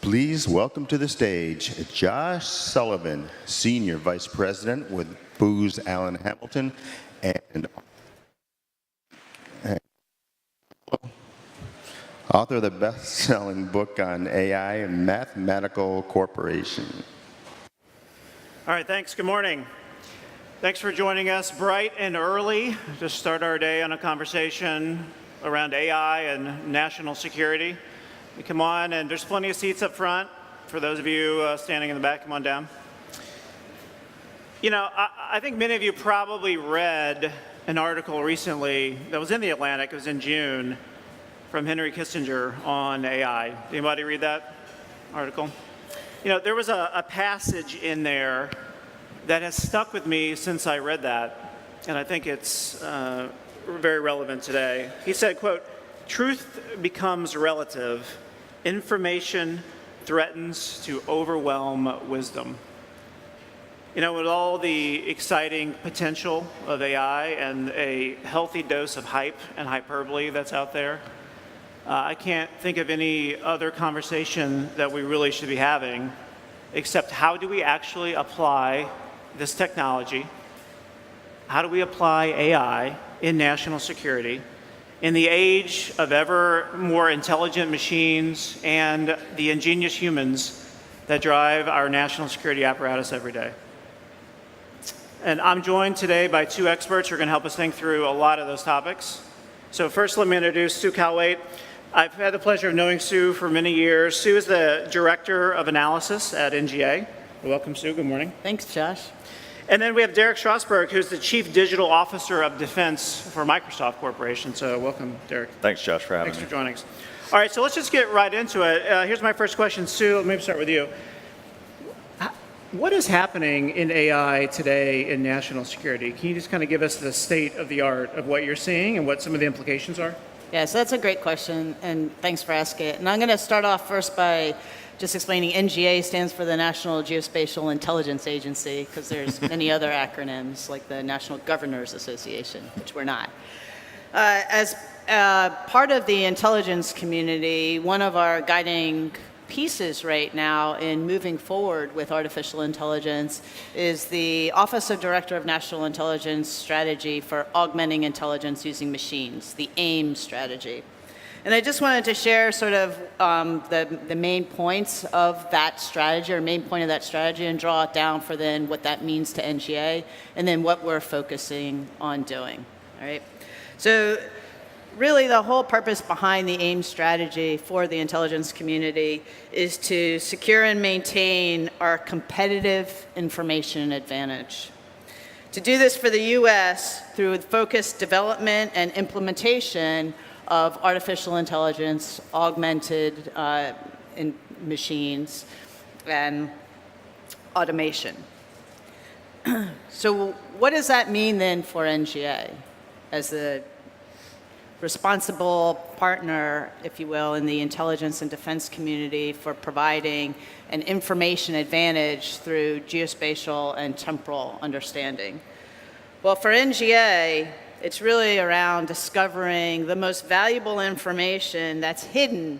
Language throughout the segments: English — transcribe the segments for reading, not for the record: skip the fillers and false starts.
please welcome to the stage Josh Sullivan, Senior Vice President with Booz Allen Hamilton and author of the best-selling book on AI and Mathematical Corporation. All right, thanks. Good morning. Thanks for joining us bright and early to start our day on a conversation around AI and national security. You come on, and there's plenty of seats up front. For those of you standing in the back, come on down. You know, I think many of you probably read an article recently that was in The Atlantic. It was in June from Henry Kissinger on AI. Anybody read that article? You know, there was a passage in there that has stuck with me since I read that, and I think it's very relevant today. He said, quote, "Truth becomes relative. Information threatens to overwhelm wisdom." You know, with all the exciting potential of AI and a healthy dose of hype and hyperbole that's out there, I can't think of any other conversation that we really should be having except how do we actually apply this technology? How do we apply AI in national security in the age of ever more intelligent machines and the ingenious humans that drive our national security apparatus every day? And I'm joined today by two experts who are going to help us think through a lot of those topics. So first, let me introduce Sue Calwait. I've had the pleasure of knowing Sue for many years. Sue is the Director of Analysis at NGA. Welcome, Sue. Good morning. Thanks, Josh. And then we have Derek Strasberg, who's the Chief Digital Officer of Defense for Microsoft Corporation. So welcome, Derek. Thanks, Josh, for having me. Thanks for joining us. All right, so let's just get right into it. Here's my first question. Sue, let me start with you. What is happening in AI today in national security? Can you just kind of give us the state of the art of what you're seeing and what some of the implications are? Yeah, so that's a great question, and thanks for asking it. And I'm going to start off first by just explaining NGA stands for the National Geospatial Intelligence Agency, because there's many other acronyms like the National Governors Association, which we're not. As part of the intelligence community, one of our guiding pieces right now in moving forward with artificial intelligence is the Office of Director of National Intelligence Strategy for Augmenting Intelligence Using Machines, the AIM strategy. And I just wanted to share sort of the main points of that strategy, or main point of that strategy, and draw it down for then what that means to NGA, and then what we're focusing on doing. All right. So really the whole purpose behind the AIM strategy for the intelligence community is to secure and maintain our competitive information advantage. To do this for the U.S. through focused development and implementation of artificial intelligence, augmented in machines, and automation. So what does that mean then for NGA as the responsible partner, if you will, in the intelligence and defense community for providing an information advantage through geospatial and temporal understanding? Well, for NGA, it's really around discovering the most valuable information that's hidden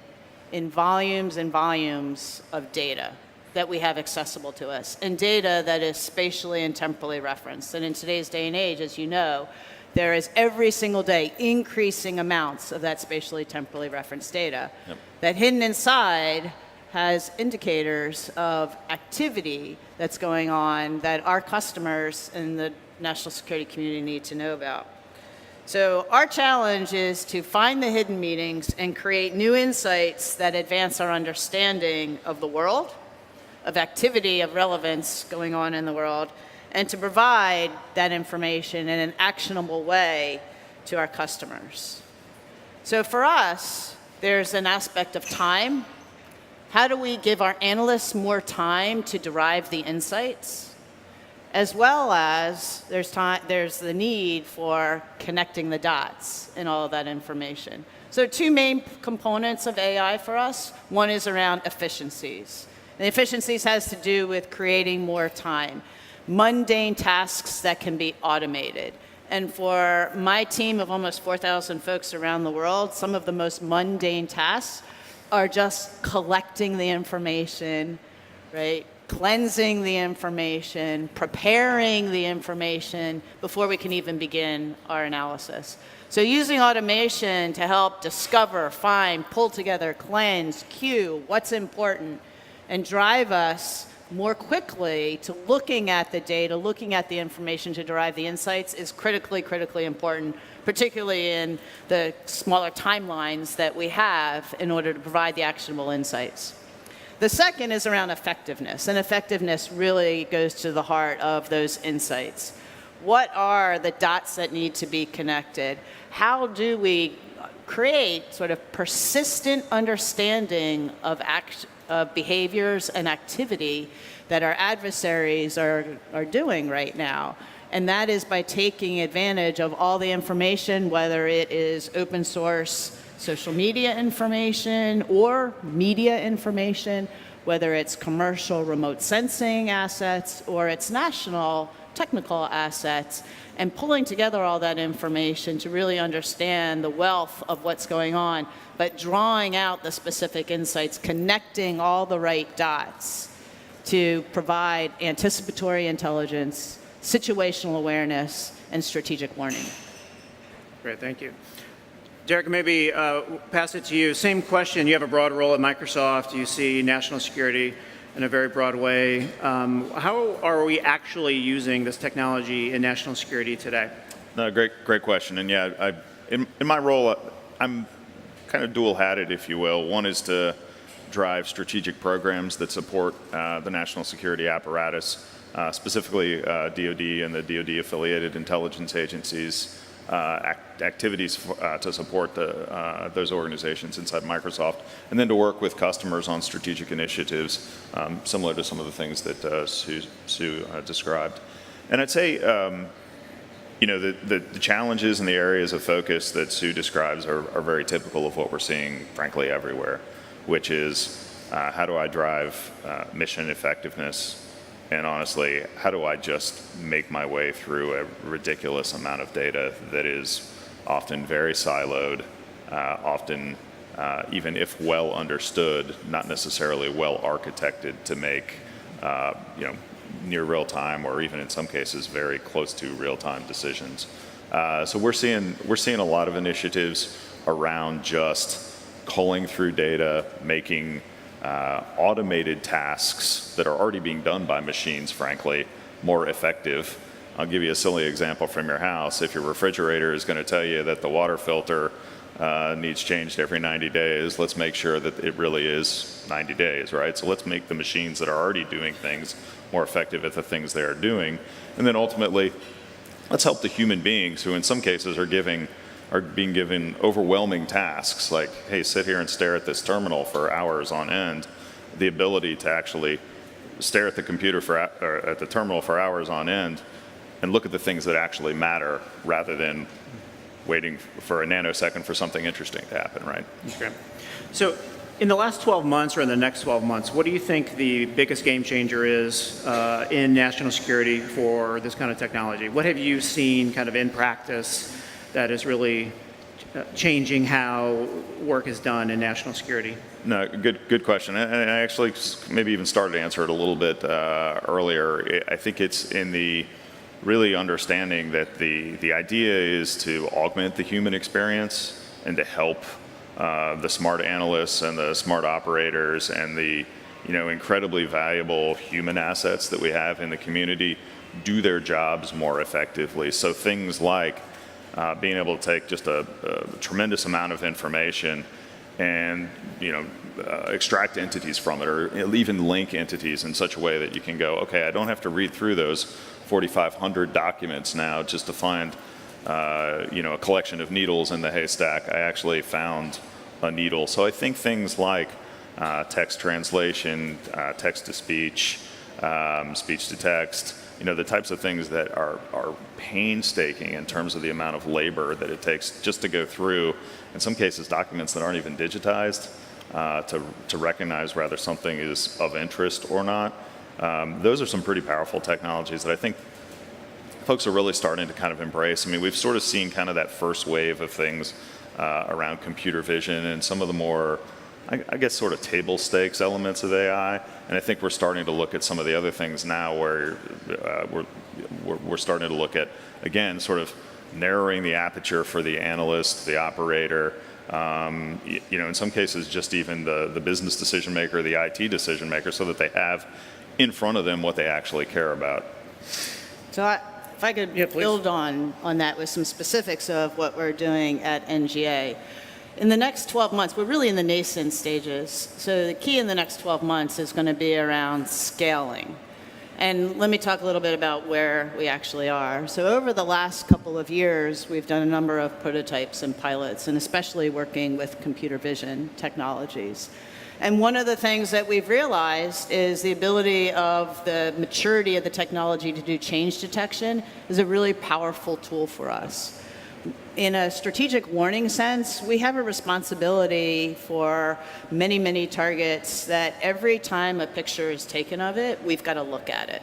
in volumes and volumes of data that we have accessible to us, and data that is spatially and temporally referenced. And in today's day and age, as you know, there is every single day increasing amounts of that spatially temporally referenced data. Yep. That hidden inside has indicators of activity that's going on that our customers in the national security community need to know about. So our challenge is to find the hidden meanings and create new insights that advance our understanding of the world, of activity, of relevance going on in the world, and to provide that information in an actionable way to our customers. So for us, there's an aspect of time. How do we give our analysts more time to derive the insights? As well as there's the need for connecting the dots in all of that information. So two main components of AI for us. One is around efficiencies. And efficiencies has to do with creating more time, mundane tasks that can be automated. And for my team of almost 4,000 folks around the world, some of the most mundane tasks are just collecting the information, right? Cleansing the information, preparing the information before we can even begin our analysis. So using automation to help discover, find, pull together, cleanse, queue what's important, and drive us more quickly to looking at the data, looking at the information to derive the insights is critically, critically important, particularly in the smaller timelines that we have in order to provide the actionable insights. The second is around effectiveness, and effectiveness really goes to the heart of those insights. What are the dots that need to be connected? How do we create sort of persistent understanding of behaviors and activity that our adversaries are doing right now? And that is by taking advantage of all the information, whether it is open source social media information or media information, whether it's commercial remote sensing assets or it's national technical assets, and pulling together all that information to really understand the wealth of what's going on, but drawing out the specific insights, connecting all the right dots to provide anticipatory intelligence, situational awareness, and strategic learning. Great, thank you. Derek, maybe pass it to you. Same question. You have a broad role at Microsoft. You see national security in a very broad way. How are we actually using this technology in national security today? No, great question. And yeah, in my role, I'm kind of dual-hatted, if you will. One is to drive strategic programs that support the national security apparatus, specifically DoD and the DoD-affiliated intelligence agencies. Activities to support those organizations inside Microsoft, and then to work with customers on strategic initiatives, similar to some of the things that Sue described. And I'd say, the challenges and the areas of focus that Sue describes are very typical of what we're seeing, frankly, everywhere, which is how do I drive mission effectiveness? And honestly, how do I just make my way through a ridiculous amount of data that is often very siloed, often, even if well understood, not necessarily well architected to make, near real time or even in some cases very close to real time decisions. So we're seeing a lot of initiatives around just culling through data, making automated tasks that are already being done by machines, frankly, more effective. I'll give you a silly example from your house. If your refrigerator is going to tell you that the water filter needs changed every 90 days, let's make sure that it really is 90 days, right? So let's make the machines that are already doing things more effective at the things they are doing. And then ultimately, let's help the human beings who in some cases are being given overwhelming tasks like, hey, sit here and stare at this terminal for hours on end. The ability to actually stare at the computer or at the terminal for hours on end and look at the things that actually matter rather than waiting for a nanosecond for something interesting to happen, right? Okay. So in the last 12 months or in the next 12 months, what do you think the biggest game changer is in national security for this kind of technology? What have you seen kind of in practice that is really changing how work is done in national security? No, good question. And I actually maybe even started to answer it a little bit earlier. I think it's in the really understanding that the idea is to augment the human experience and to help the smart analysts and the smart operators and the incredibly valuable human assets that we have in the community do their jobs more effectively. So things like being able to take just a tremendous amount of information and extract entities from it, or even link entities in such a way that you can go, okay, I don't have to read through those 4,500 documents now just to find a collection of needles in the haystack. I actually found a needle. So I think things like text translation, text to speech, speech to text, the types of things that are painstaking in terms of the amount of labor that it takes just to go through, in some cases, documents that aren't even digitized to recognize whether something is of interest or not. Those are some pretty powerful technologies that I think folks are really starting to kind of embrace. I mean, we've sort of seen kind of that first wave of things around computer vision and some of the more I guess, sort of table stakes elements of AI. And I think we're starting to look at some of the other things now where we're starting to look at, again, sort of narrowing the aperture for the analyst, the operator, in some cases, just even the business decision maker, the IT decision maker, so that they have in front of them what they actually care about. So if I could build on that with some specifics of what we're doing at NGA. In the next 12 months, we're really in the nascent stages. So the key in the next 12 months is going to be around scaling. And let me talk a little bit about where we actually are. So over the last couple of years, we've done a number of prototypes and pilots, and especially working with computer vision technologies. And one of the things that we've realized is the ability of the maturity of the technology to do change detection is a really powerful tool for us. In a strategic warning sense, we have a responsibility for many, many targets that every time a picture is taken of it, we've got to look at it.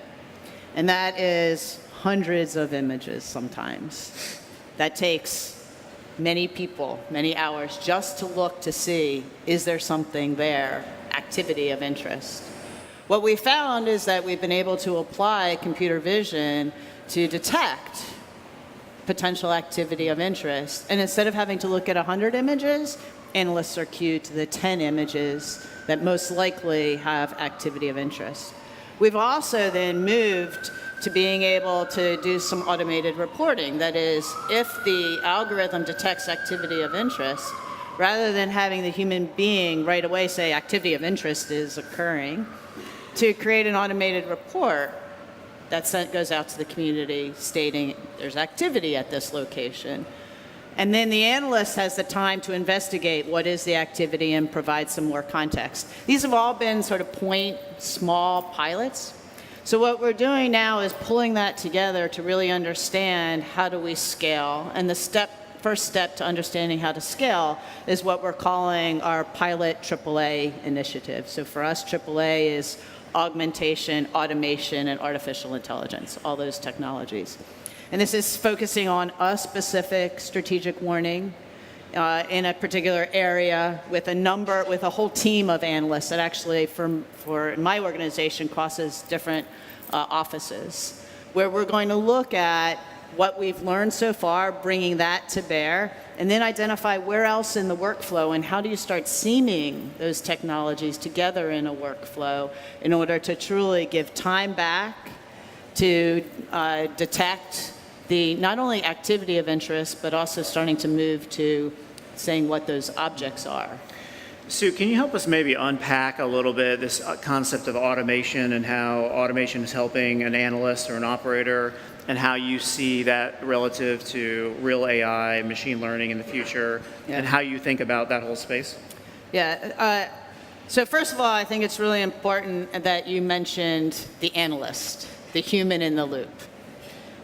And that is hundreds of images sometimes. That takes many people, many hours, just to look to see, is there something there, activity of interest. What we found is that we've been able to apply computer vision to detect potential activity of interest. And instead of having to look at 100 images, analysts are cued to the 10 images that most likely have activity of interest. We've also then moved to being able to do some automated reporting. That is, if the algorithm detects activity of interest, rather than having the human being right away say activity of interest is occurring, to create an automated report that goes out to the community stating there's activity at this location. And then the analyst has the time to investigate what is the activity and provide some more context. These have all been sort of small pilots. So what we're doing now is pulling that together to really understand how do we scale. And the first step to understanding how to scale is what we're calling our pilot AAA initiative. So for us, AAA is augmentation, automation, and artificial intelligence, all those technologies. And this is focusing on a specific strategic warning in a particular area with a whole team of analysts that actually, for my organization, crosses different offices, where we're going to look at what we've learned so far, bringing that to bear, and then identify where else in the workflow and how do you start seaming those technologies together in a workflow in order to truly give time back to detect the not only activity of interest, but also starting to move to saying what those objects are. Sue, can you help us maybe unpack a little bit this concept of automation and how automation is helping an analyst or an operator, and how you see that relative to real AI, machine learning in the future, and how you think about that whole space? Yeah. So first of all, I think it's really important that you mentioned the analyst, the human in the loop.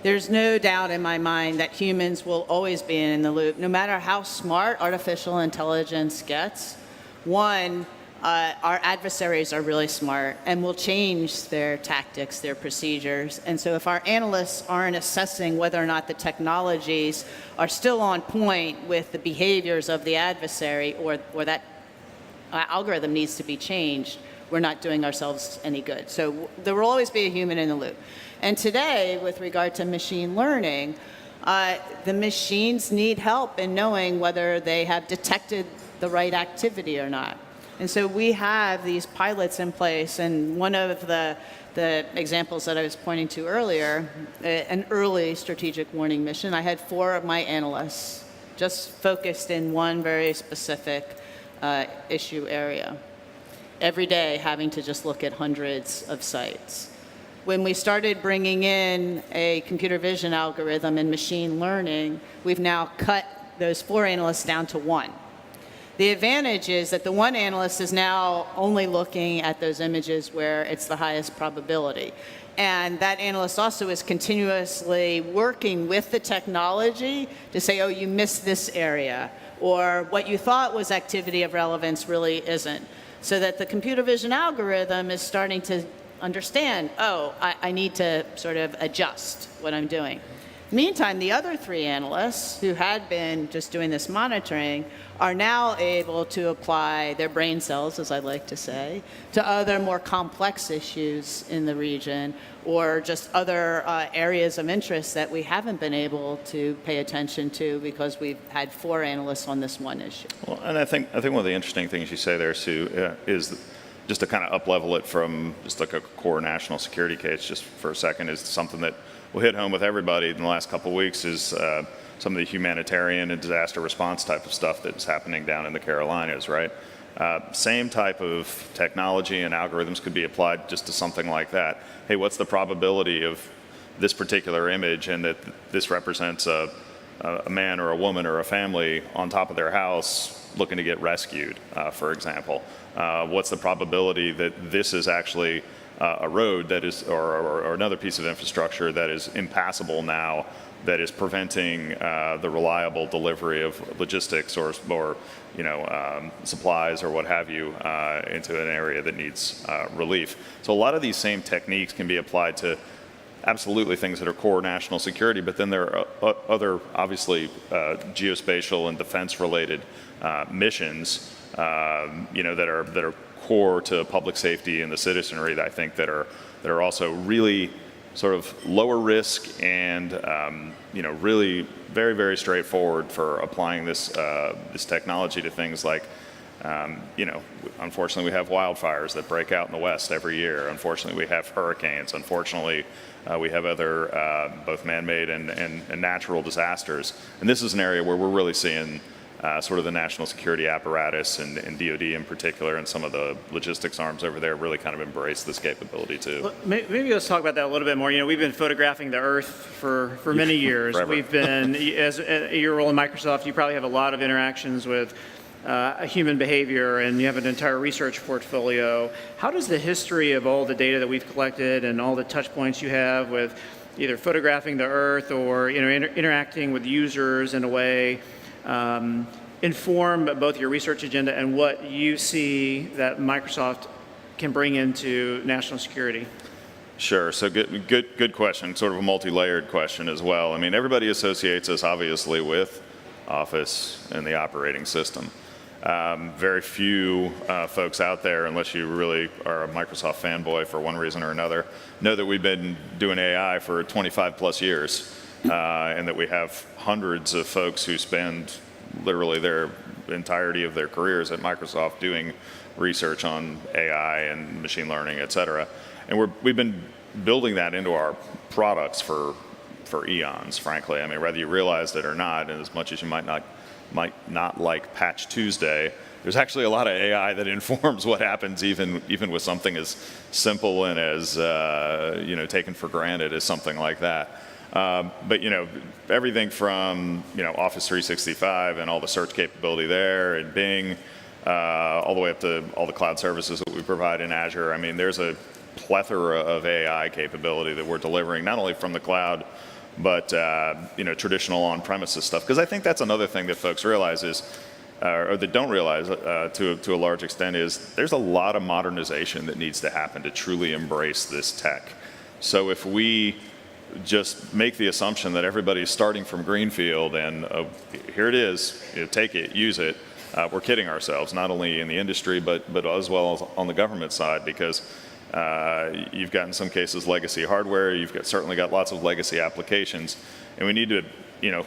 There's no doubt in my mind that humans will always be in the loop, no matter how smart artificial intelligence gets. One, our adversaries are really smart and will change their tactics, their procedures. And so if our analysts aren't assessing whether or not the technologies are still on point with the behaviors of the adversary, or that algorithm needs to be changed, we're not doing ourselves any good. So there will always be a human in the loop. And today, with regard to machine learning, the machines need help in knowing whether they have detected the right activity or not. And so we have these pilots in place, and one of the examples that I was pointing to earlier, an early strategic warning mission, I had 4 of my analysts just focused in one very specific issue area, every day having to just look at hundreds of sites. When we started bringing in a computer vision algorithm and machine learning, we've now cut those 4 analysts down to 1. The advantage is that the one analyst is now only looking at those images where it's the highest probability. And that analyst also is continuously working with the technology to say, oh, you missed this area, or what you thought was activity of relevance really isn't. So that the computer vision algorithm is starting to understand, oh, I need to sort of adjust what I'm doing. Meantime, the other 3 analysts who had been just doing this monitoring are now able to apply their brain cells, as I like to say, to other more complex issues in the region or just other areas of interest that we haven't been able to pay attention to because we've had 4 analysts on this one issue. Well, and I think one of the interesting things you say there, Sue, is just to kind of up-level it from just like a core national security case just for a second, is something that will hit home with everybody in the last couple of weeks is some of the humanitarian and disaster response type of stuff that's happening down in the Carolinas, right? Same type of technology and algorithms could be applied just to something like that. Hey, what's the probability of this particular image and that this represents a man or a woman or a family on top of their house looking to get rescued, for example? What's the probability that this is actually a road that is, or another piece of infrastructure that is impassable now, that is preventing the reliable delivery of logistics or supplies or what have you into an area that needs relief. So a lot of these same techniques can be applied to absolutely things that are core national security, but then there are other, obviously, geospatial and defense-related missions, that are core to public safety and the citizenry that I think that are also really sort of lower risk and really very, very straightforward for applying this technology to things like unfortunately we have wildfires that break out in the West every year. Unfortunately we have hurricanes. Unfortunately we have other both man-made and natural disasters. And this is an area where we're really seeing sort of the national security apparatus and DoD in particular and some of the logistics arms over there really kind of embrace this capability too. Well, maybe let's talk about that a little bit more. We've been photographing the Earth for many years. Forever. We've been, as your role in Microsoft, you probably have a lot of interactions with human behavior, and you have an entire research portfolio. How does the history of all the data that we've collected and all the touch points you have with either photographing the Earth or interacting with users in a way inform both your research agenda and what you see that Microsoft can bring into national security? Sure. So good question. Sort of a multi-layered question as well. I mean, everybody associates us obviously with Office and the operating system. Very few folks out there, unless you really are a Microsoft fanboy for one reason or another, know that we've been doing AI for 25 plus years. And that we have hundreds of folks who spend literally their entirety of their careers at Microsoft doing research on AI and machine learning, et cetera. And we've been building that into our products for eons, frankly. I mean, whether you realized it or not, and as much as you might not like Patch Tuesday, there's actually a lot of AI that informs what happens even with something as simple and as taken for granted as something like that. But everything from Office 365 and all the search capability there and Bing, all the way up to all the cloud services that we provide in Azure. I mean, there's a plethora of AI capability that we're delivering not only from the cloud, but traditional on-premises stuff. Because I think that's another thing that folks realize is, or that don't realize to a large extent, is there's a lot of modernization that needs to happen to truly embrace this tech. So if we just make the assumption that everybody's starting from greenfield and here it is, take it, use it, we're kidding ourselves, not only in the industry, but as well as on the government side, because you've got in some cases legacy hardware, certainly got lots of legacy applications, and we need to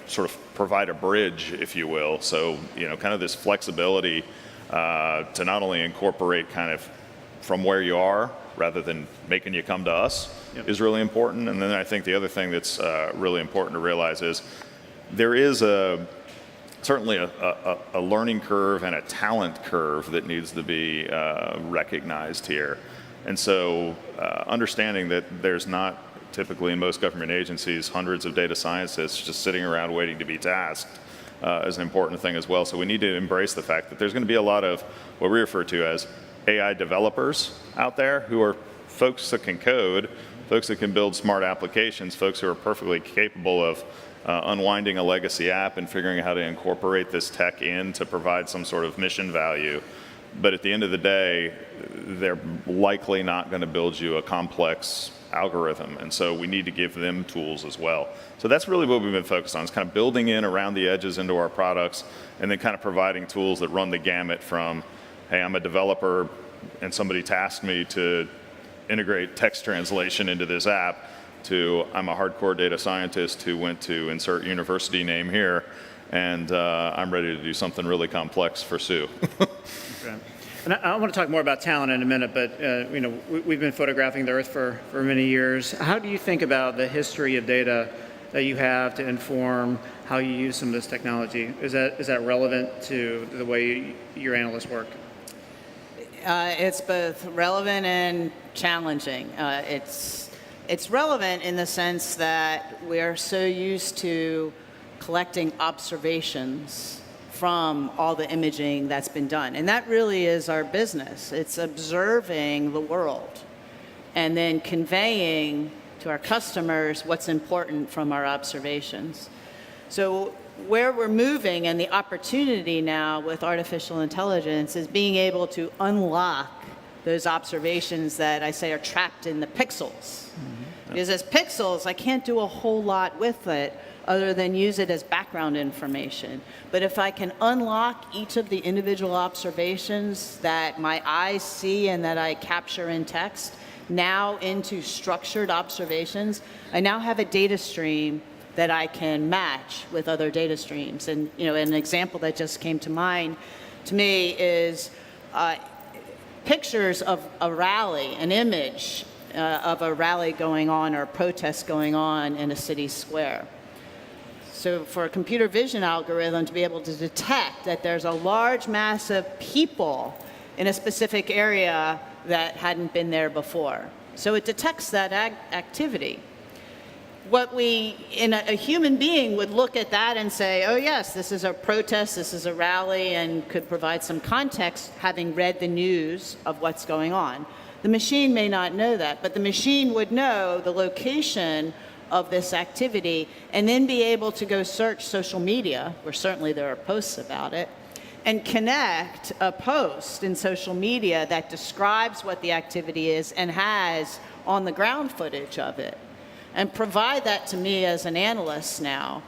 sort of provide a bridge, if you will. So kind of this flexibility to not only incorporate kind of from where you are rather than making you come to us. Yep. Is really important. And then I think the other thing that's really important to realize is there is certainly a learning curve and a talent curve that needs to be recognized here. And so understanding that there's not typically in most government agencies hundreds of data scientists just sitting around waiting to be tasked is an important thing as well. So we need to embrace the fact that there's going to be a lot of what we refer to as AI developers out there who are folks that can code, folks that can build smart applications, folks who are perfectly capable of unwinding a legacy app and figuring out how to incorporate this tech in to provide some sort of mission value. But at the end of the day, they're likely not going to build you a complex algorithm. And so we need to give them tools as well. So that's really what we've been focused on, is kind of building in around the edges into our products, and then kind of providing tools that run the gamut from, hey, I'm a developer and somebody tasked me to integrate text translation into this app, to I'm a hardcore data scientist who went to insert university name here, and I'm ready to do something really complex for Sue. Okay. And I want to talk more about talent in a minute, but we've been photographing the Earth for many years. How do you think about the history of data that you have to inform how you use some of this technology? Is that relevant to the way your analysts work? It's both relevant and challenging. It's relevant in the sense that we're so used to collecting observations from all the imaging that's been done. And that really is our business. It's observing the world and then conveying to our customers what's important from our observations. So where we're moving and the opportunity now with artificial intelligence is being able to unlock those observations that I say are trapped in the pixels. Because as pixels, I can't do a whole lot with it other than use it as background information. But if I can unlock each of the individual observations that my eyes see and that I capture in text now into structured observations, I now have a data stream that I can match with other data streams. And an example that just came to mind to me is pictures of a rally, an image of a rally going on or a protest going on in a city square. So for a computer vision algorithm to be able to detect that there's a large mass of people in a specific area that hadn't been there before. So it detects that activity. What a human being would look at that and say, oh yes, this is a protest, this is a rally, and could provide some context having read the news of what's going on. The machine may not know that, but the machine would know the location of this activity and then be able to go search social media, where certainly there are posts about it, and connect a post in social media that describes what the activity is and has on the ground footage of it, and provide that to me as an analyst now,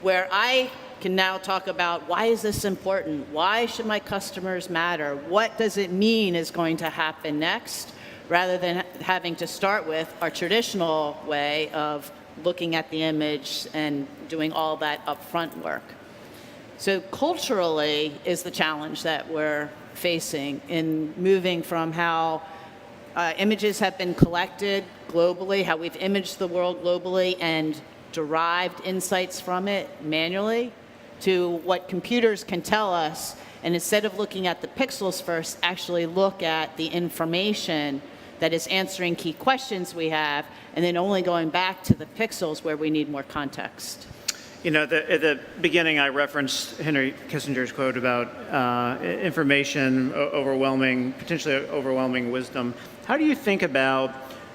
where I can now talk about why is this important? Why should my customers matter? What does it mean is going to happen next? Rather than having to start with our traditional way of looking at the image and doing all that upfront work. So culturally is the challenge that we're facing in moving from how images have been collected globally, how we've imaged the world globally and derived insights from it manually, to what computers can tell us, and instead of looking at the pixels first, actually look at the information that is answering key questions we have, and then only going back to the pixels where we need more context. At the beginning, I referenced Henry Kissinger's quote about information potentially overwhelming wisdom. How do you think about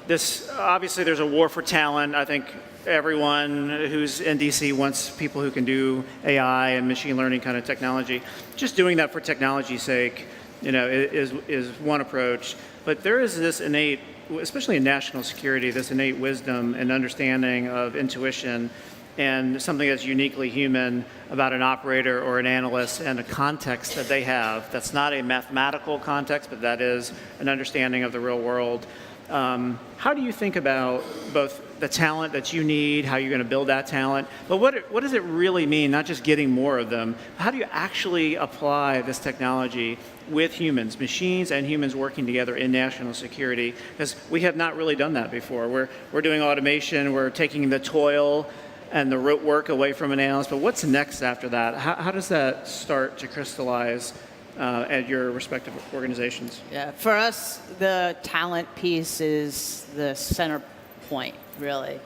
this? Obviously, there's a war for talent. I think everyone who's in DC wants people who can do AI and machine learning kind of technology. Just doing that for technology's sake, is one approach. But there is this innate, especially in national security, this innate wisdom and understanding of intuition and something that's uniquely human about an operator or an analyst and a context that they have. That's not a mathematical context, but that is an understanding of the real world. How do you think about both the talent that you need, how you're going to build that talent, but what does it really mean, not just getting more of them? How do you actually apply this technology with humans, machines and humans working together in national security? Because we have not really done that before. We're doing automation, we're taking the toil and the rote work away from an analyst, but what's next after that? How does that start to crystallize at your respective organizations? Yeah, for us, the talent piece is the center point, really,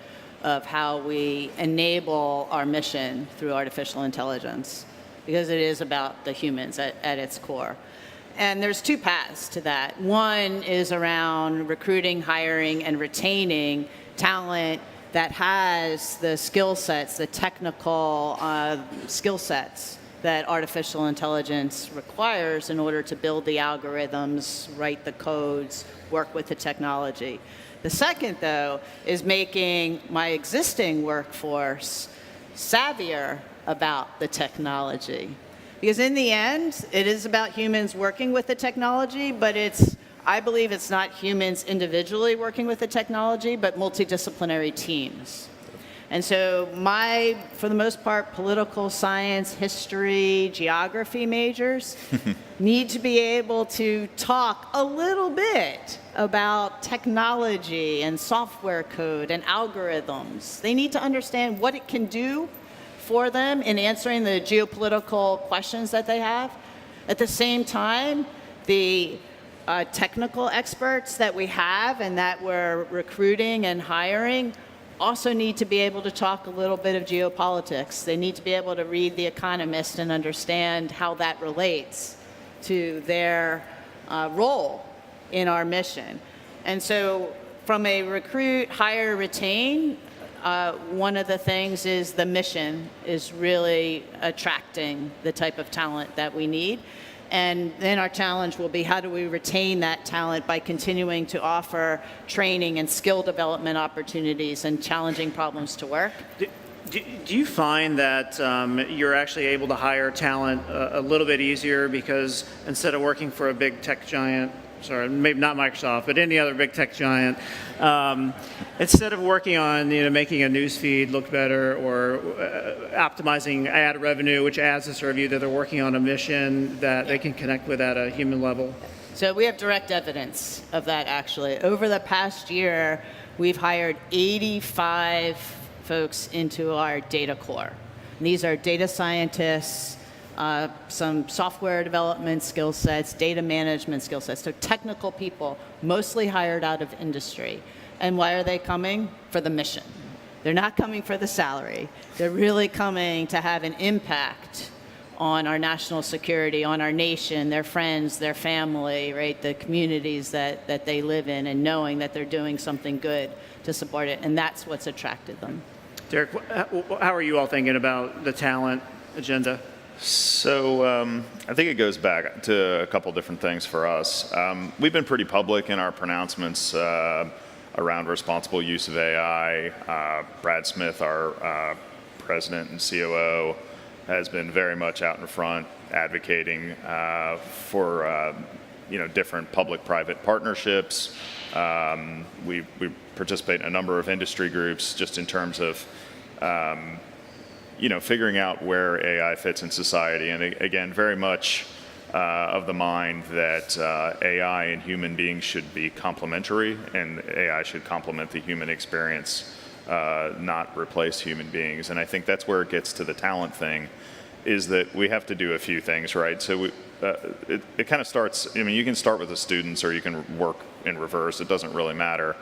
of how we enable our mission through artificial intelligence, because it is about the humans at its core. And there's two paths to that. One is around recruiting, hiring, and retaining talent that has the skill sets, the technical skill sets that artificial intelligence requires in order to build the algorithms, write the codes, work with the technology. The second, though, is making my existing workforce savvier about the technology. Because in the end, it is about humans working with the technology, but I believe it's not humans individually working with the technology, but multidisciplinary teams. And so for the most part, political science, history, geography majors need to be able to talk a little bit about technology and software code and algorithms. They need to understand what it can do for them in answering the geopolitical questions that they have. At the same time, the technical experts that we have and that we're recruiting and hiring also need to be able to talk a little bit of geopolitics. They need to be able to read The Economist and understand how that relates to their role in our mission. And so from a recruit, hire, retain, one of the things is the mission is really attracting the type of talent that we need. And then our challenge will be how do we retain that talent by continuing to offer training and skill development opportunities and challenging problems to work. Do you find that you're actually able to hire talent a little bit easier because instead of working for a big tech giant, sorry, maybe not Microsoft, but any other big tech giant, instead of working on making a news feed look better or optimizing ad revenue, which adds to serve you, that they're working on a mission that they can connect with at a human level? So we have direct evidence of that, actually. Over the past year, we've hired 85 folks into our data core. And these are data scientists, some software development skill sets, data management skill sets. So technical people, mostly hired out of industry. And why are they coming? For the mission. They're not coming for the salary. They're really coming to have an impact on our national security, on our nation, their friends, their family, right? The communities that they live in, and knowing that they're doing something good to support it. And that's what's attracted them. Derek, how are you all thinking about the talent agenda? So I think it goes back to a couple different things for us. We've been pretty public in our pronouncements around responsible use of AI. Brad Smith, our president and COO, has been very much out in front advocating for different public-private partnerships. We participate in a number of industry groups just in terms of figuring out where AI fits in society. And again, very much of the mind that AI and human beings should be complementary, and AI should complement the human experience, not replace human beings. And I think that's where it gets to the talent thing, is that we have to do a few things, right? So it kind of starts, you can start with the students or you can work in reverse. It doesn't really matter.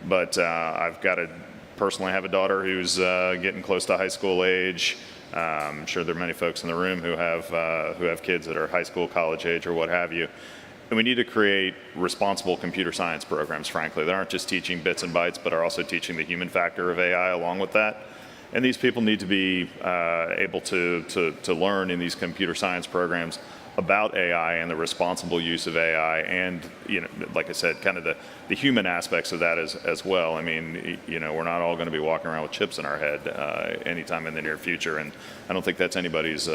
But I've got to personally have a daughter who's getting close to high school age. I'm sure there are many folks in the room who have kids that are high school, college age, or what have you. And we need to create responsible computer science programs, frankly, that aren't just teaching bits and bytes, but are also teaching the human factor of AI along with that. And these people need to be able to learn in these computer science programs about AI and the responsible use of AI, and like I said, kind of the human aspects of that as well. We're not all going to be walking around with chips in our head anytime in the near future, and I don't think that's anybody's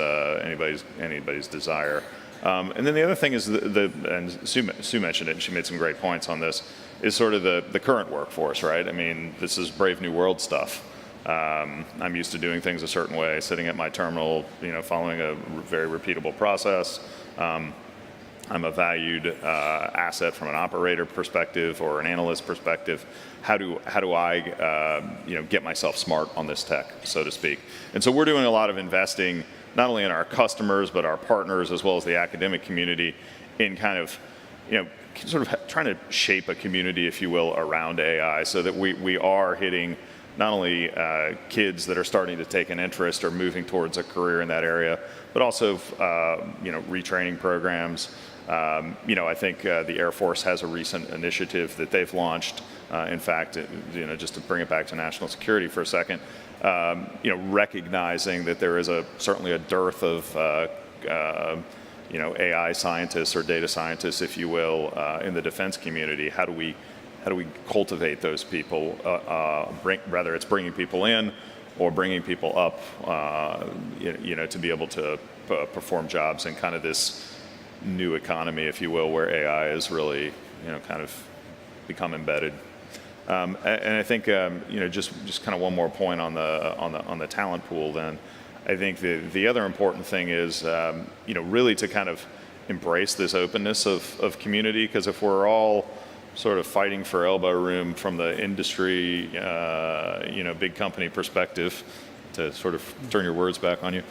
desire. And then the other thing is and Sue mentioned it, and she made some great points on this, is sort of the current workforce, right? This is Brave New World stuff. I'm used to doing things a certain way, sitting at my terminal, following a very repeatable process. I'm a valued asset from an operator perspective or an analyst perspective. How do I get myself smart on this tech, so to speak? And so we're doing a lot of investing, not only in our customers but our partners as well as the academic community, in kind of sort of trying to shape a community, if you will, around AI, so that we are hitting not only kids that are starting to take an interest or moving towards a career in that area, but also retraining programs, I think the Air Force has a recent initiative that they've launched. In fact, just to bring it back to national security for a second, recognizing that there is certainly a dearth of AI scientists or data scientists, if you will, in the defense community. How do we cultivate those people? Whether it's bringing people in or bringing people up, to be able to perform jobs in kind of this new economy, if you will, where AI is really, kind of become embedded. And I think, just kind of one more point on the talent pool. Then, I think the other important thing is, really to kind of embrace this openness of community. Because if we're all sort of fighting for elbow room from the industry, big company perspective, to sort of turn your words back on you,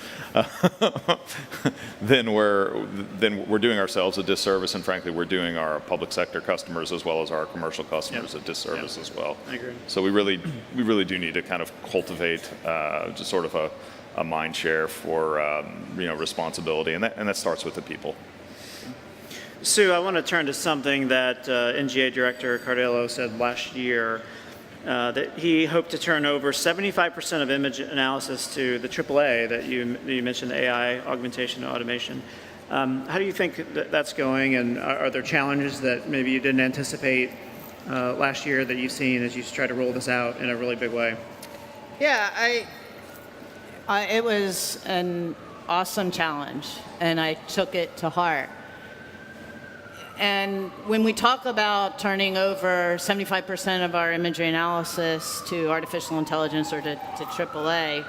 then we're doing ourselves a disservice, and frankly, we're doing our public sector customers as well as our commercial customers a disservice as well. I agree. So we really do need to kind of cultivate just sort of a mind share for responsibility, and that starts with the people. Sue, I want to turn to something that NGA Director Cardillo said last year, that he hoped to turn over 75% of image analysis to the AAA that you mentioned, the AI, Augmentation Automation. How do you think that's going, and are there challenges that maybe you didn't anticipate last year that you've seen as you try to roll this out in a really big way? Yeah, it was an awesome challenge, and I took it to heart. And when we talk about turning over 75% of our imagery analysis to artificial intelligence or to AAA,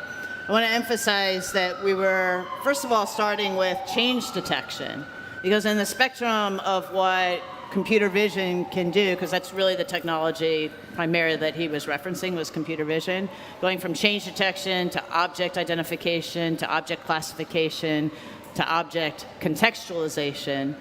I want to emphasize that we were, first of all, starting with change detection. Because in the spectrum of what computer vision can do, because that's really the technology primarily that he was referencing was computer vision, going from change detection to object identification to object classification to object contextualization,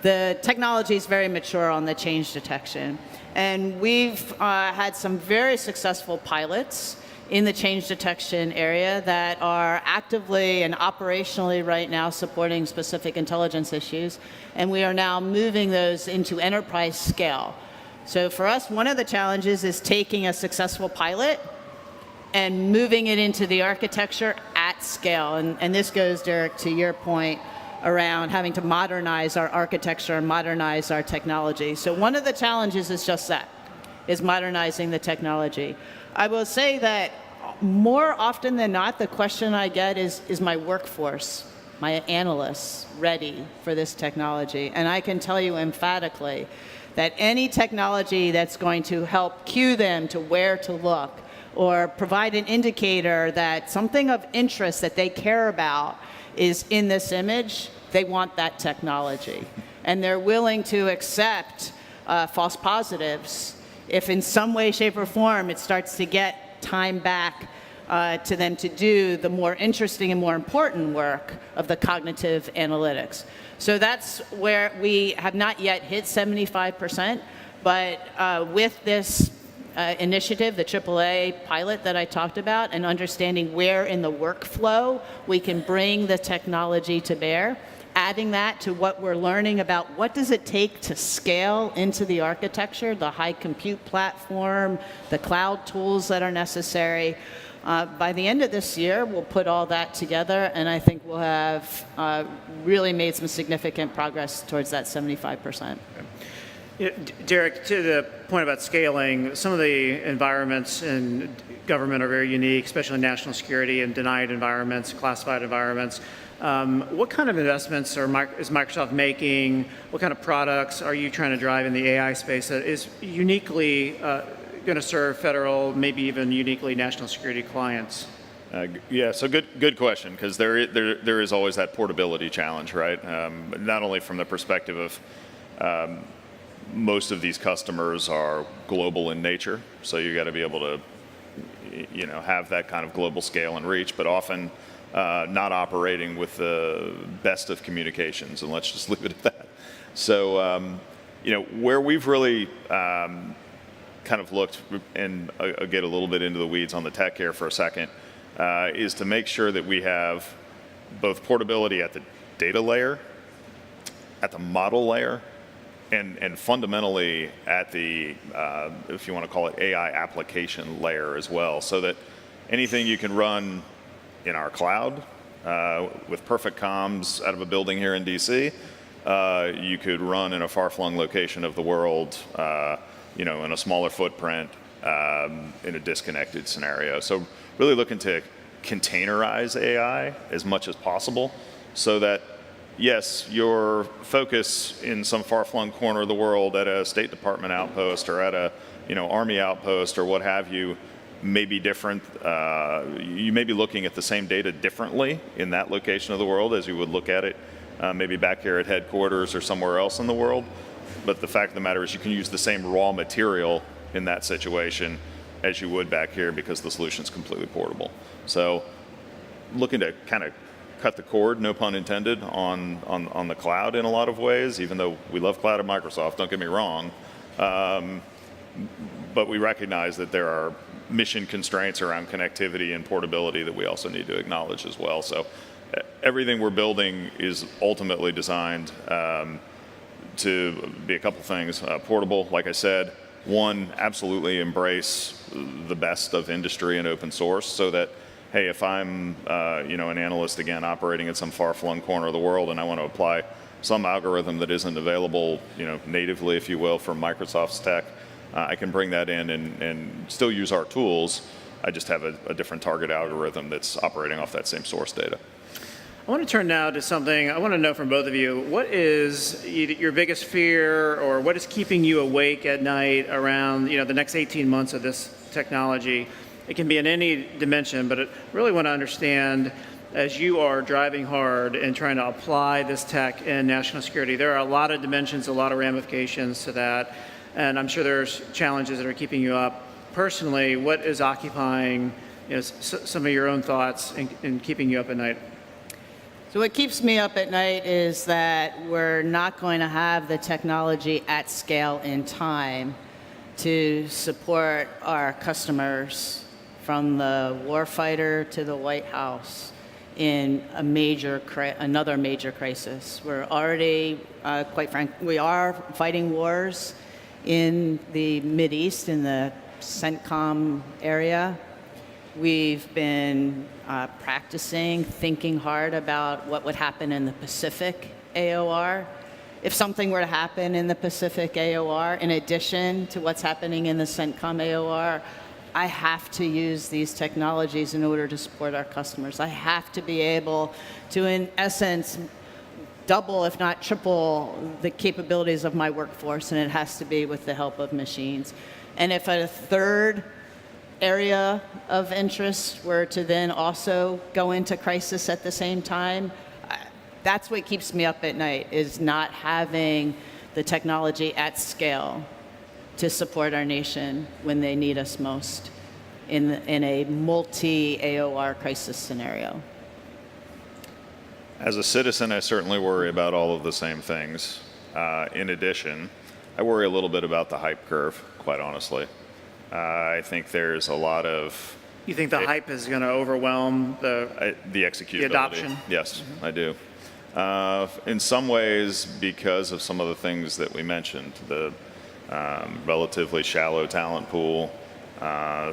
the technology is very mature on the change detection. And we've had some very successful pilots in the change detection area that are actively and operationally right now supporting specific intelligence issues. And we are now moving those into enterprise scale. So for us, one of the challenges is taking a successful pilot and moving it into the architecture at scale. And this goes, Derek, to your point around having to modernize our architecture and modernize our technology. So one of the challenges is just that, is modernizing the technology. I will say that more often than not, the question I get is my workforce, my analysts, ready for this technology? And I can tell you emphatically that any technology that's going to help cue them to where to look or provide an indicator that something of interest that they care about is in this image, they want that technology. And they're willing to accept false positives if in some way, shape, or form it starts to get time back to them to do the more interesting and more important work of the cognitive analytics. So that's where we have not yet hit 75%, but with this initiative, the AAA pilot that I talked about, and understanding where in the workflow we can bring the technology to bear, adding that to what we're learning about what does it take to scale into the architecture, the high compute platform, the cloud tools that are necessary. By the end of this year, we'll put all that together, and I think we'll have really made some significant progress towards that 75%. Yeah, Derek, to the point about scaling, some of the environments in government are very unique, especially national security and denied environments, classified environments. What kind of investments is Microsoft making? What kind of products are you trying to drive in the AI space that is uniquely going to serve federal, maybe even uniquely national security clients? Yeah, so good question, because there is always that portability challenge, right? Not only from the perspective of most of these customers are global in nature, so you got to be able to, have that kind of global scale and reach, but often not operating with the best of communications, and let's just leave it at that. So, where we've really kind of looked, and I'll get a little bit into the weeds on the tech here for a second, is to make sure that we have both portability at the data layer at the model layer and fundamentally at the, if you want to call it AI application layer as well, so that anything you can run in our cloud with perfect comms out of a building here in DC, you could run in a far-flung location of the world, in a smaller footprint, in a disconnected scenario. So really looking to containerize AI as much as possible so that, yes, your focus in some far-flung corner of the world at a State Department outpost or at a Army outpost or what have you may be different. You may be looking at the same data differently in that location of the world as you would look at it maybe back here at headquarters or somewhere else in the world. But the fact of the matter is you can use the same raw material in that situation as you would back here because the solution is completely portable. So looking to kind of cut the cord, no pun intended, on the cloud in a lot of ways, even though we love cloud at Microsoft, don't get me wrong. But we recognize that there are mission constraints around connectivity and portability that we also need to acknowledge as well. So everything we're building is ultimately designed to be a couple things. Portable, like I said. One, absolutely embrace the best of industry and open source so that, hey, if I'm an analyst, again, operating in some far-flung corner of the world and I want to apply some algorithm that isn't available natively, if you will, from Microsoft's tech, I can bring that in and still use our tools. I just have a different target algorithm that's operating off that same source data. I want to turn now to something I want to know from both of you. What is your biggest fear, or what is keeping you awake at night around the next 18 months of this technology? It can be in any dimension, but I really want to understand, as you are driving hard and trying to apply this tech in national security, there are a lot of dimensions, a lot of ramifications to that, and I'm sure there's challenges that are keeping you up. Personally, what is occupying some of your own thoughts and keeping you up at night? So what keeps me up at night is that we're not going to have the technology at scale in time to support our customers from the warfighter to the White House in another major crisis. We're already, quite frankly, we are fighting wars in the Mideast, in the CENTCOM area. We've been practicing, thinking hard about what would happen in the Pacific AOR. If something were to happen in the Pacific AOR, in addition to what's happening in the CENTCOM AOR, I have to use these technologies in order to support our customers. I have to be able to, in essence, double, if not triple, the capabilities of my workforce, and it has to be with the help of machines. And if a third area of interest were to then also go into crisis at the same time, that's what keeps me up at night, is not having the technology at scale to support our nation when they need us most in a multi-AOR crisis scenario. As a citizen, I certainly worry about all of the same things. In addition, I worry a little bit about the hype curve, quite honestly. I think there's a lot of... You think the hype is going to overwhelm the executability? The adoption? Yes, I do. In some ways, because of some of the things that we mentioned, the relatively shallow talent pool,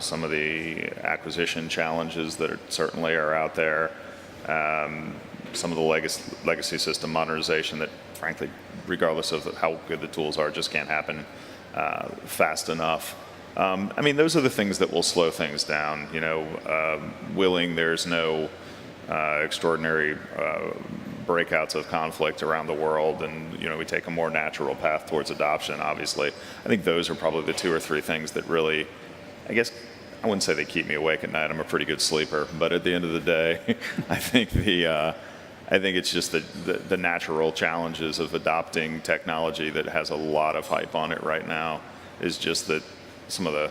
some of the acquisition challenges that certainly are out there, some of the legacy system modernization that, frankly, regardless of how good the tools are, just can't happen fast enough. I mean, those are the things that will slow things down. There's no extraordinary breakouts of conflict around the world, and we take a more natural path towards adoption, obviously. I think those are probably the two or three things that really, I guess, I wouldn't say they keep me awake at night. I'm a pretty good sleeper, but at the end of the day, I think it's just the natural challenges of adopting technology that has a lot of hype on it right now is just that some of the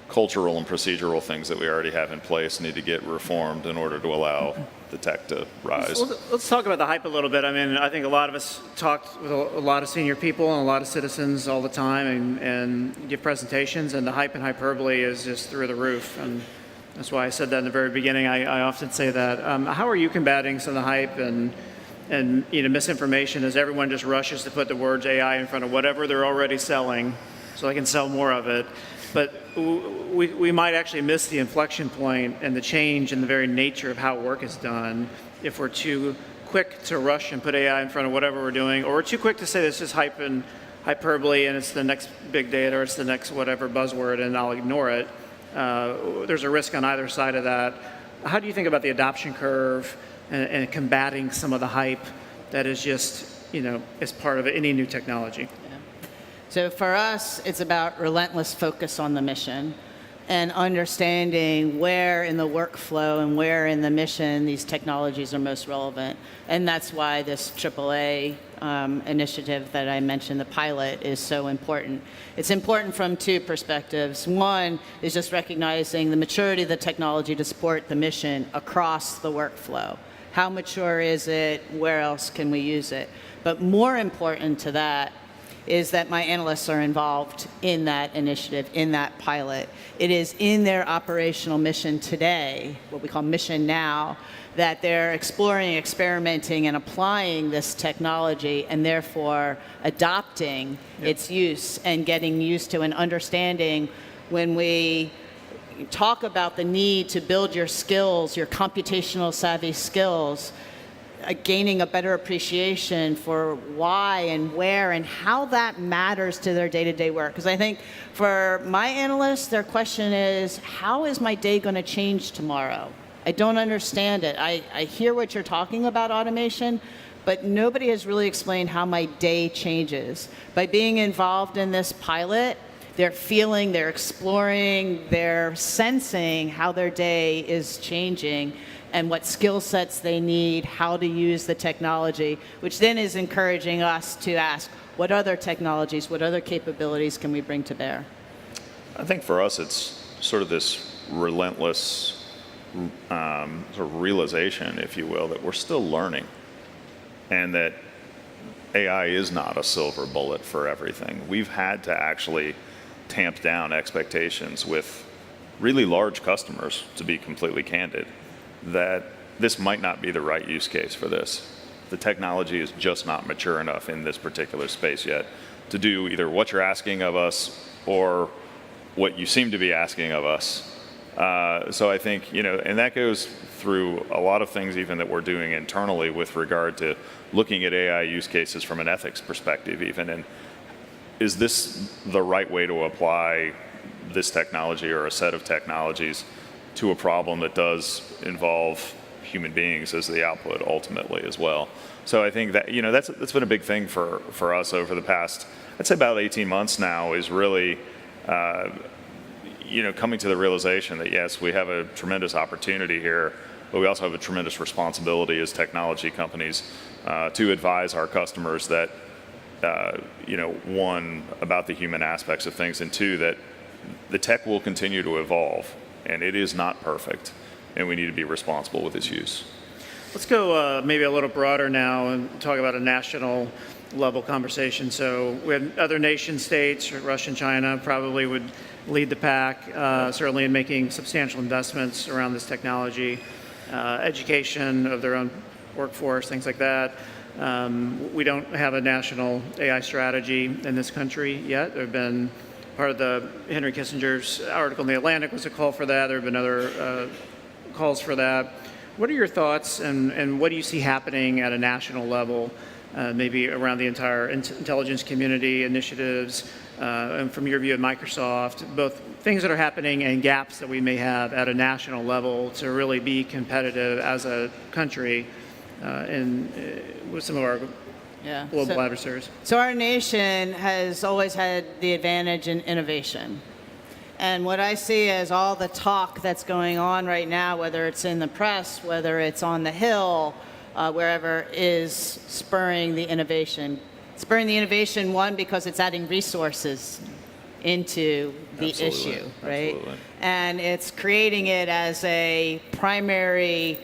cultural and procedural things that we already have in place need to get reformed in order to allow the tech to rise. Let's talk about the hype a little bit. I mean, I think a lot of us talk with a lot of senior people and a lot of citizens all the time and give presentations, and the hype and hyperbole is just through the roof. And that's why I said that in the very beginning. I often say that. How are you combating some of the hype, and And misinformation is everyone just rushes to put the words AI in front of whatever they're already selling so they can sell more of it. But we might actually miss the inflection point and the change in the very nature of how work is done if we're too quick to rush and put AI in front of whatever we're doing, or we're too quick to say this is hype and hyperbole and it's the next big data or it's the next whatever buzzword and I'll ignore it. There's a risk on either side of that. How do you think about the adoption curve and combating some of the hype that is just, as part of any new technology? So for us, it's about relentless focus on the mission and understanding where in the workflow and where in the mission these technologies are most relevant. And that's why this AAA initiative that I mentioned, the pilot, is so important. It's important from two perspectives. One is just recognizing the maturity of the technology to support the mission across the workflow. How mature is it? Where else can we use it? But more important to that is that my analysts are involved in that initiative, in that pilot. It is in their operational mission today, what we call Mission Now, that they're exploring, experimenting, and applying this technology, and therefore adopting its use and getting used to and understanding when we talk about the need to build your skills, your computational savvy skills, gaining a better appreciation for why and where and how that matters to their day-to-day work. Because I think for my analysts, their question is, how is my day going to change tomorrow? I don't understand it. I hear what you're talking about, automation, but nobody has really explained how my day changes. By being involved in this pilot, they're feeling, they're exploring, they're sensing how their day is changing and what skill sets they need, how to use the technology, which then is encouraging us to ask, what other technologies, what other capabilities can we bring to bear? I think for us, it's sort of this relentless sort of realization, if you will, that we're still learning and that AI is not a silver bullet for everything. We've had to actually tamp down expectations with really large customers, to be completely candid, that this might not be the right use case for this. The technology is just not mature enough in this particular space yet to do either what you're asking of us or what you seem to be asking of us. So I think, and that goes through a lot of things even that we're doing internally with regard to looking at AI use cases from an ethics perspective even. And is this the right way to apply this technology or a set of technologies to a problem that does involve human beings as the output ultimately as well? So I think that, that's been a big thing for us over the past, I'd say about 18 months now, is really, coming to the realization that yes, we have a tremendous opportunity here, but we also have a tremendous responsibility as technology companies to advise our customers that, one, about the human aspects of things, and two, that the tech will continue to evolve, and it is not perfect, and we need to be responsible with its use. Let's go maybe a little broader now and talk about a national level conversation. So we have other nation states, Russia and China probably would lead the pack, certainly in making substantial investments around this technology, education of their own workforce, things like that. We don't have a national AI strategy in this country yet. There have been part of the Henry Kissinger's article in The Atlantic was a call for that. There have been other calls for that. What are your thoughts and what do you see happening at a national level, maybe around the entire intelligence community initiatives, and from your view at Microsoft, both things that are happening and gaps that we may have at a national level to really be competitive as a country with some of our global adversaries? So our nation has always had the advantage in innovation. And what I see as all the talk that's going on right now, whether it's in the press, whether it's on the Hill, wherever, is spurring the innovation. Spurring the innovation, one, because it's adding resources into the issue, right? Absolutely. And it's creating it as a primary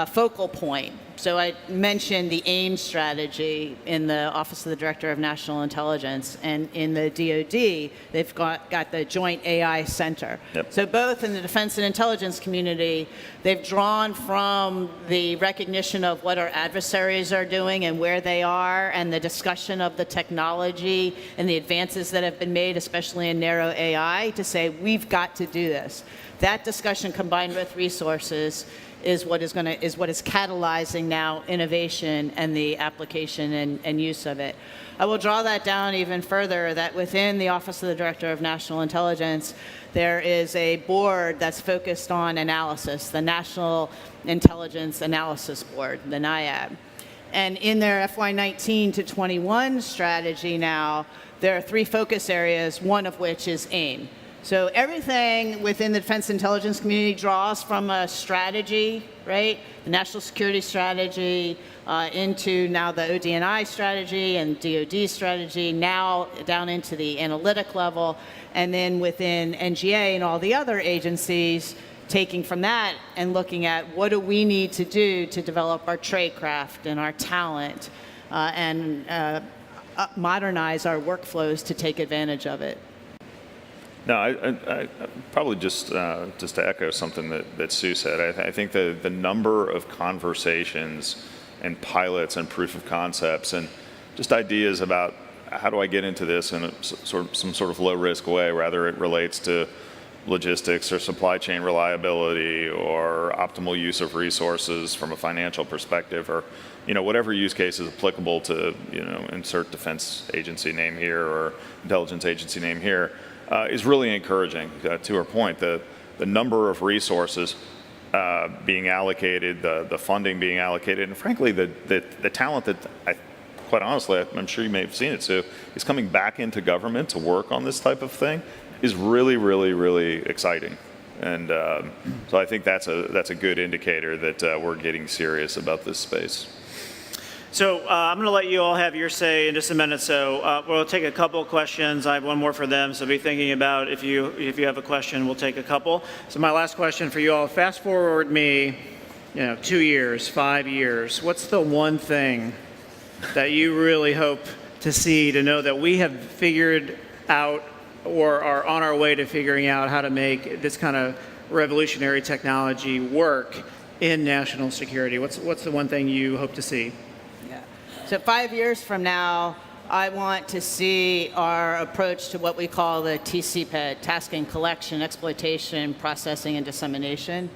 focal point So I mentioned the AIM strategy in the Office of the Director of National Intelligence, and in the DoD, they've got the Joint AI Center. Yep. So both in the defense and intelligence community, they've drawn from the recognition of what our adversaries are doing and where they are, and the discussion of the technology and the advances that have been made, especially in narrow AI, to say we've got to do this. That discussion combined with resources is what is catalyzing now innovation and the application and use of it. I will draw that down even further, that within the Office of the Director of National Intelligence, there is a board that's focused on analysis, the National Intelligence Analysis Board, the NIAB. And in their FY19 to 21 strategy now, there are 3 focus areas, one of which is AIM. So everything within the defense intelligence community draws from a strategy, right? The national security strategy into now the OD&I strategy and DoD strategy, now down into the analytic level, and then within NGA and all the other agencies, taking from that and looking at what do we need to do to develop our tradecraft and our talent and modernize our workflows to take advantage of it. No, I probably just to echo something that Sue said. I think the number of conversations and pilots and proof of concepts and just ideas about how do I get into this in some sort of low risk way, whether it relates to logistics or supply chain reliability or optimal use of resources from a financial perspective, or whatever use case is applicable to insert defense agency name here or intelligence agency name here. Is really encouraging. To her point, the number of resources being allocated, the funding being allocated, and frankly, the talent that quite honestly, I'm sure you may have seen it, Sue, is coming back into government to work on this type of thing is really, really, really exciting. And so I think that's a good indicator that we're getting serious about this space. So I'm going to let you all have your say in just a minute. So we'll take a couple of questions. I have one more for them. So be thinking about if you have a question, we'll take a couple. So my last question for you all: fast forward me, 2 years, 5 years. What's the one thing that you really hope to see, to know that we have figured out or are on our way to figuring out how to make this kind of revolutionary technology work in national security? What's the one thing you hope to see? So 5 years from now, I want to see our approach to what we call the TCPED, tasking, collection, exploitation, processing, and dissemination,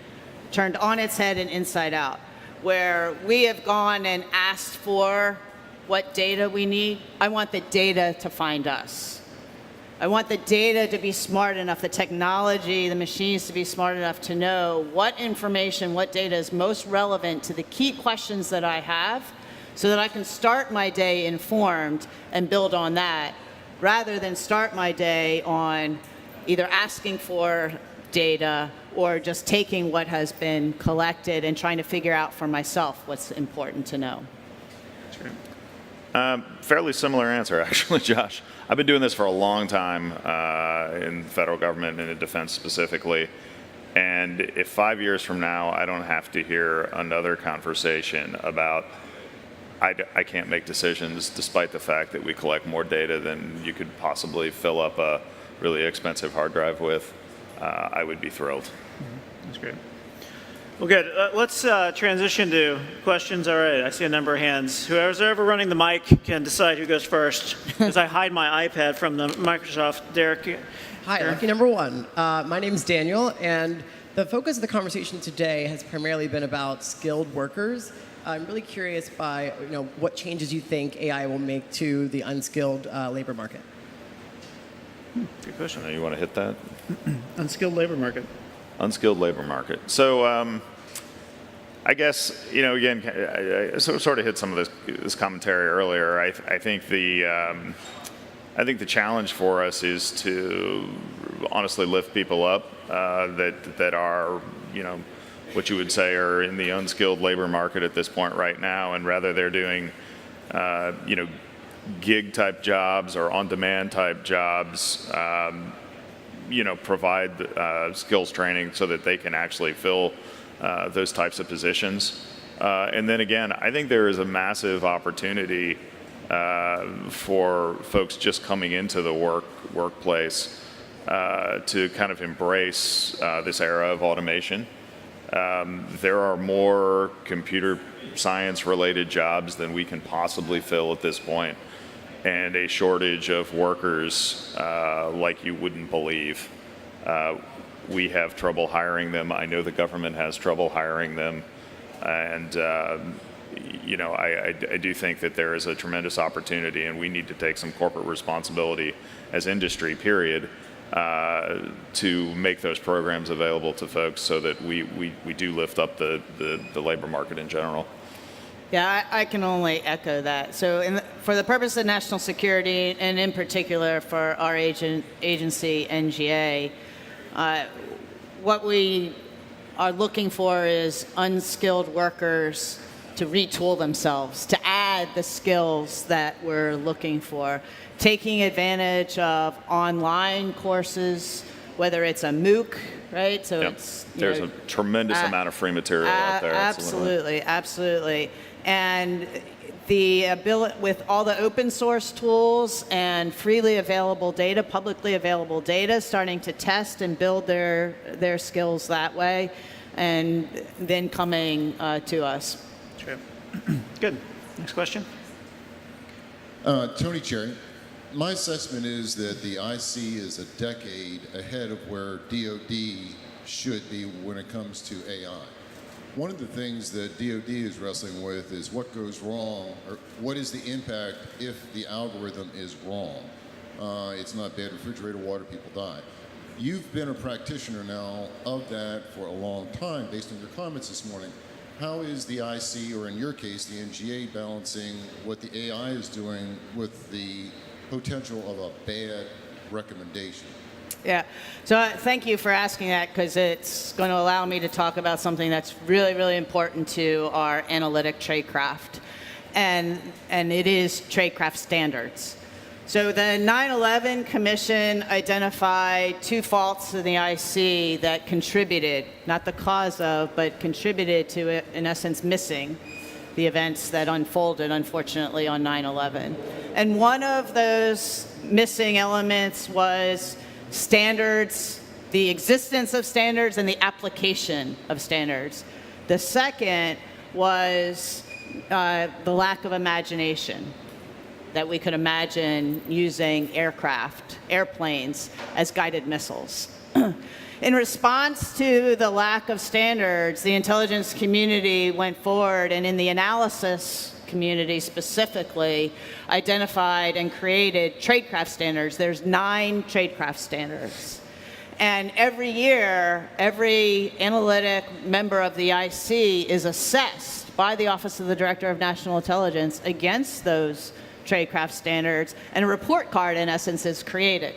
turned on its head and inside out, where we have gone and asked for what data we need. I want the data to find us. I want the data to be smart enough, the technology, the machines to be smart enough to know what information, what data is most relevant to the key questions that I have, so that I can start my day informed and build on that, rather than start my day on either asking for data or just taking what has been collected and trying to figure out for myself what's important to know. Fairly similar answer, actually, Josh. I've been doing this for a long time in the federal government and in defense specifically. And if 5 years from now I don't have to hear another conversation about I can't make decisions despite the fact that we collect more data than you could possibly fill up a really expensive hard drive with, I would be thrilled. That's great. Well, good. Let's transition to questions. All right, I see a number of hands. Whoever's ever running the mic can decide who goes first, because I hide my iPad from the Microsoft. Derek. Hi, lucky number one. My name's Daniel, and the focus of the conversation today has primarily been about skilled workers. I'm really curious by what changes you think AI will make to the unskilled labor market. Good question. You want to hit that? Unskilled labor market. Unskilled labor market. So I guess, again, I sort of hit some of this commentary earlier. I think the challenge for us is to honestly lift people up that are, what you would say are in the unskilled labor market at this point right now, and rather they're doing, gig type jobs or on-demand type jobs, provide skills training so that they can actually fill those types of positions. And then again, I think there is a massive opportunity for folks just coming into the workplace to kind of embrace this era of automation. There are more computer science related jobs than we can possibly fill at this point, and a shortage of workers like you wouldn't believe. We have trouble hiring them. I know the government has trouble hiring them. And, I do think that there is a tremendous opportunity, and we need to take some corporate responsibility as industry, period, to make those programs available to folks so that we do lift up the labor market in general. Yeah, I can only echo that. So for the purpose of national security, and in particular for our agency, NGA, what we are looking for is unskilled workers to retool themselves, to add the skills that we're looking for, taking advantage of online courses, whether it's a MOOC, right? So Yep. it's There's a tremendous amount of free material out there. Absolutely. And the ability, with all the open source tools and freely available data, publicly available data, starting to test and build their skills that way, and then coming to us. Sure. Good. Next question. Tony Cherry, my assessment is that the IC is a decade ahead of where DoD should be when it comes to AI. One of the things that DoD is wrestling with is what goes wrong, or what is the impact if the algorithm is wrong. It's not bad refrigerator water, people die. You've been a practitioner now of that for a long time, based on your comments this morning. How is the IC, or in your case, the NGA, balancing what the AI is doing with the potential of a bad recommendation? Yeah, so thank you for asking that, because it's going to allow me to talk about something that's really, really important to our analytic tradecraft, and it is Tradecraft Standards. So the 9/11 Commission identified 2 faults in the IC that contributed, not the cause of, but contributed to it, in essence, missing the events that unfolded, unfortunately, on 9/11. And one of those missing elements was standards, the existence of standards and the application of standards. The second was the lack of imagination, that we could imagine using airplanes as guided missiles. In response to the lack of standards, the intelligence community went forward, and in the analysis community specifically, identified and created Tradecraft Standards. There's 9 Tradecraft Standards. And every year, every analytic member of the IC is assessed by the Office of the Director of National Intelligence against those Tradecraft Standards, and a report card, in essence, is created.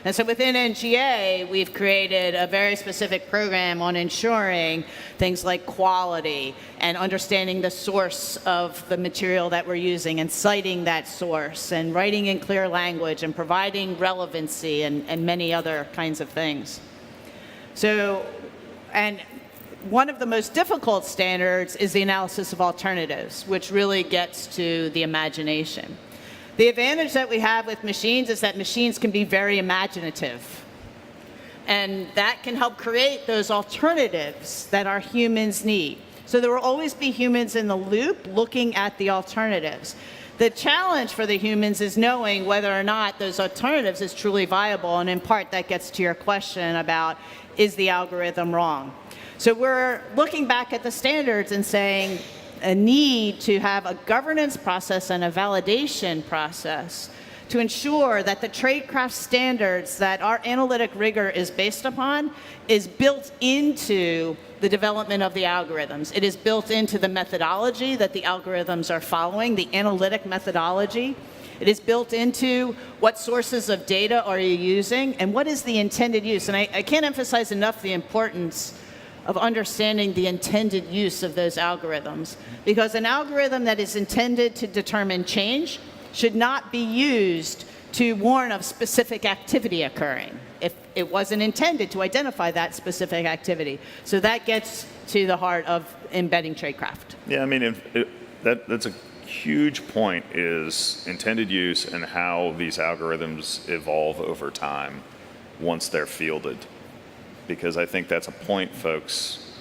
And so within NGA, we've created a very specific program on ensuring things like quality and understanding the source of the material that we're using and citing that source and writing in clear language and providing relevancy and many other kinds of things. So, and one of the most difficult standards is the analysis of alternatives, which really gets to the imagination. The advantage that we have with machines is that machines can be very imaginative. And that can help create those alternatives that our humans need. So there will always be humans in the loop looking at the alternatives. The challenge for the humans is knowing whether or not those alternatives is truly viable. And in part, that gets to your question about, is the algorithm wrong? So we're looking back at the standards and saying, a need to have a governance process and a validation process to ensure that the Tradecraft Standards that our analytic rigor is based upon is built into the development of the algorithms. It is built into the methodology that the algorithms are following, the analytic methodology. It is built into what sources of data are you using and what is the intended use. And I can't emphasize enough the importance of understanding the intended use of those algorithms. Because an algorithm that is intended to determine change should not be used to warn of specific activity occurring. if it wasn't intended to identify that specific activity. So that gets to the heart of embedding tradecraft. Yeah, I mean, that's a huge point, is intended use and how these algorithms evolve over time once they're fielded. Because I think that's a point folks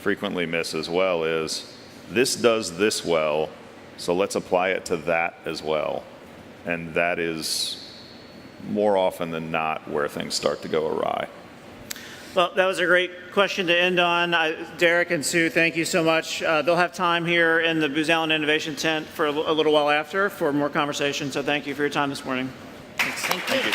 frequently miss as well, is this does this well, so let's apply it to that as well. And that is more often than not where things start to go awry. Well, that was a great question to end on. Derek and Sue, thank you so much. They'll have time here in the Booz Allen Innovation Tent for a little while after for more conversation. So thank you for your time this morning. Thank you. Thank you.